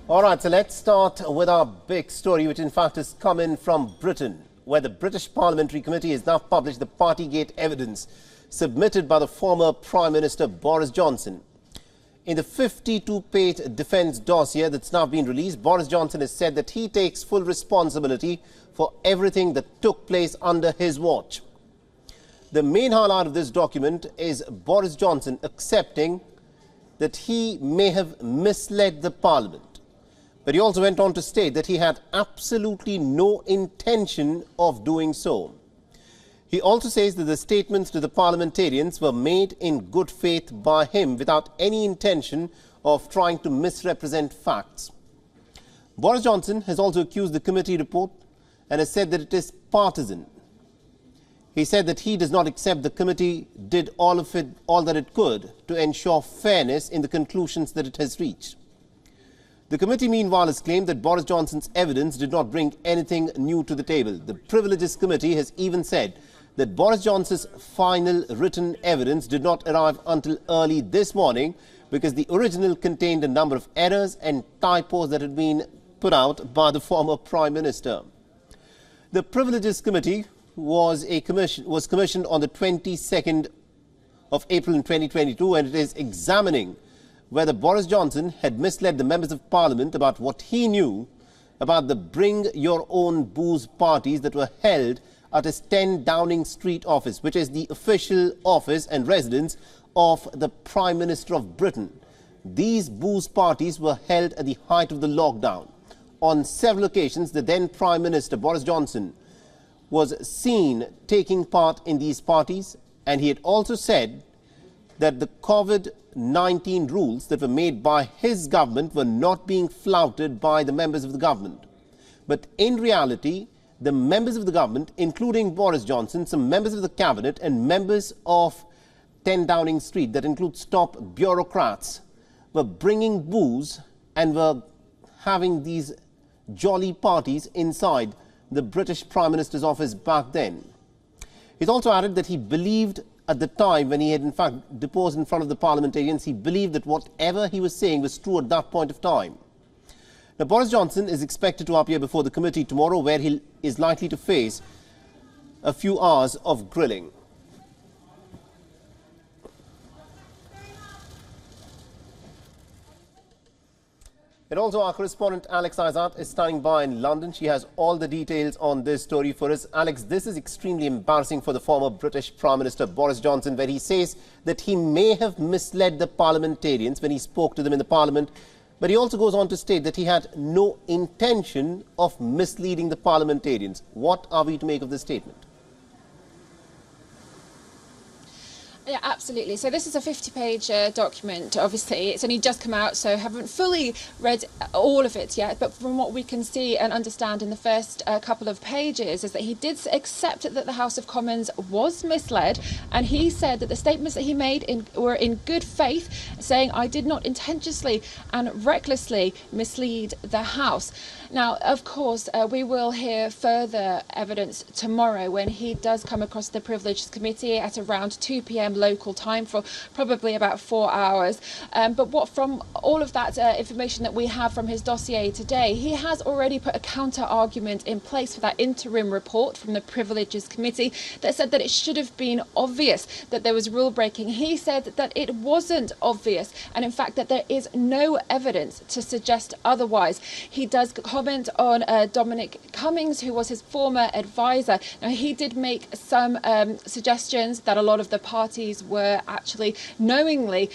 All right, so let's start with our big story, which in fact is coming from Britain, where the British Parliamentary Committee has now published the Partygate evidence submitted by the former Prime Minister Boris Johnson. In the 52-page defence dossier that's now been released, Boris Johnson has said that he takes full responsibility for everything that took place under his watch. The main highlight of this document is Boris Johnson accepting that he may have misled the Parliament. But he also went on to state that he had absolutely no intention of doing so. He also says that the statements to the parliamentarians were made in good faith by him without any intention of trying to misrepresent facts. Boris Johnson has also accused the committee report and has said that it is partisan. He said that he does not accept the committee did all that it could to ensure fairness in the conclusions that it has reached. The committee, meanwhile, has claimed that Boris Johnson's evidence did not bring anything new to the table. The Privileges Committee has even said that Boris Johnson's final written evidence did not arrive until early this morning because the original contained a number of errors and typos that had been put out by the former Prime Minister. The Privileges Committee was commissioned on the 22nd of April in 2022, and it is examining whether Boris Johnson had misled the members of Parliament about what he knew about the Bring Your Own Booze parties that were held at his 10 Downing Street office, which is the official office and residence of the Prime Minister of Britain. These booze parties were held at the height of the lockdown. On several occasions, the then Prime Minister, Boris Johnson, was seen taking part in these parties, and he had also said that the COVID-19 rules that were made by his government were not being flouted by the members of the government. But in reality, the members of the government, including Boris Johnson, some members of the cabinet and members of 10 Downing Street, that includes top bureaucrats, were bringing booze and were having these jolly parties inside the British Prime Minister's office back then. He's also added that he believed at the time, when he had in fact deposed in front of the parliamentarians, he believed that whatever he was saying was true at that point of time. Now, Boris Johnson is expected to appear before the committee tomorrow, where he is likely to face a few hours of grilling. And also, our correspondent Alex Izat is standing by in London. She has all the details on this story for us. Alex, this is extremely embarrassing for the former British Prime Minister Boris Johnson, where he says that he may have misled the parliamentarians when he spoke to them in the Parliament. But he also goes on to state that he had no intention of misleading the parliamentarians. What are we to make of this statement? Yeah, absolutely. So this is a 50-page document. Obviously, it's only just come out, so I haven't fully read all of it yet. But from what we can see and understand in the first couple of pages is that he did accept that the House of Commons was misled, and he said that the statements that he made were in good faith, saying, "I did not intentionally and recklessly mislead the House." Now, of course, we will hear further evidence tomorrow when he does come across the Privileges Committee at around 2 p.m. local time for probably about 4 hours. But from all of that information that we have from his dossier today, he has already put a counter argument in place for that interim report from the Privileges Committee that said that it should have been obvious that there was rule breaking. He said that it wasn't obvious, and in fact that there is no evidence to suggest otherwise. He does comment on Dominic Cummings, who was his former advisor. Now, he did make some suggestions that a lot of the parties were actually knowingly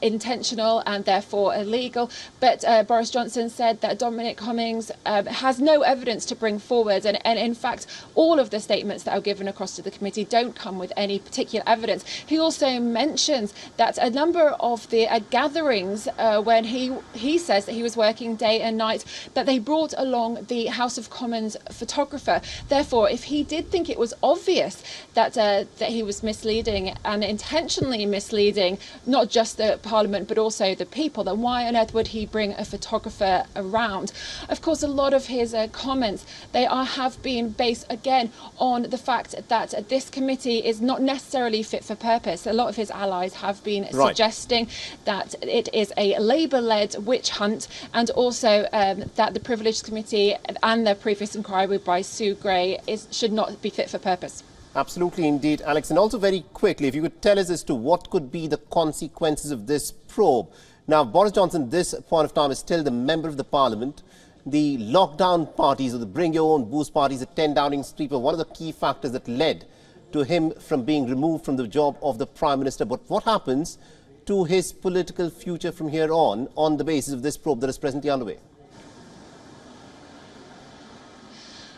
intentional and therefore illegal. But Boris Johnson said that Dominic Cummings has no evidence to bring forward. And in fact, all of the statements that are given across to the committee don't come with any particular evidence. He also mentions that a number of the gatherings when he says that he was working day and night, that they brought along the House of Commons photographer. Therefore, if he did think it was obvious that he was misleading, and intentionally misleading not just the Parliament but also the people, then why on earth would he bring a photographer around? Of course, a lot of his comments, they have been based again on the fact that this committee is not necessarily fit for purpose. A lot of his allies have been suggesting that it is a Labour-led witch hunt, and also that the Privileged Committee and the previous inquiry by Sue Gray should not be fit for purpose. Absolutely indeed, Alex. And also very quickly, if you could tell us as to what could be the consequences of this probe. Now, Boris Johnson, this point of time, is still the member of the Parliament. The lockdown parties, or the bring your own booze parties at 10 Downing Street, were one of the key factors that led to him from being removed from the job of the Prime Minister. But what happens to his political future from here on the basis of this probe that is presently underway?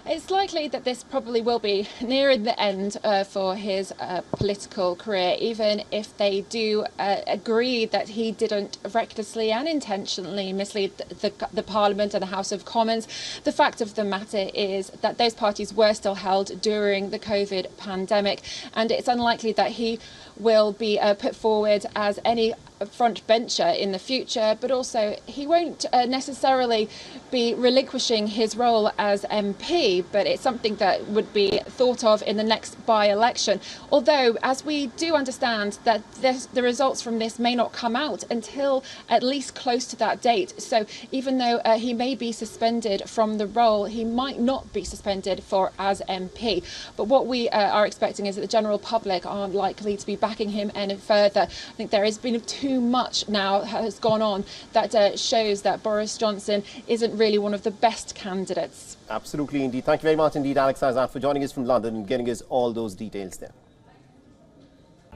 It's likely that this probably will be nearing the end for his political career, even if they do agree that he didn't recklessly and intentionally mislead the Parliament and the House of Commons. The fact of the matter is that those parties were still held during the COVID pandemic, and it's unlikely that he will be put forward as any front bencher in the future, but also he won't necessarily be relinquishing his role as MP, but it's something that would be thought of in the next by-election. Although, as we do understand, that the results from this may not come out until at least close to that date. So even though he may be suspended from the role, he might not be suspended as MP. But what we are expecting is that the general public aren't likely to be backing him any further. I think there has been too much now has gone on that shows that Boris Johnson isn't really one of the best candidates. Absolutely indeed. Thank you very much indeed, Alex Azad, for joining us from London and getting us all those details there.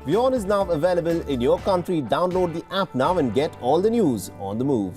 WION is now available in your country. Download the app now and get all the news on the move.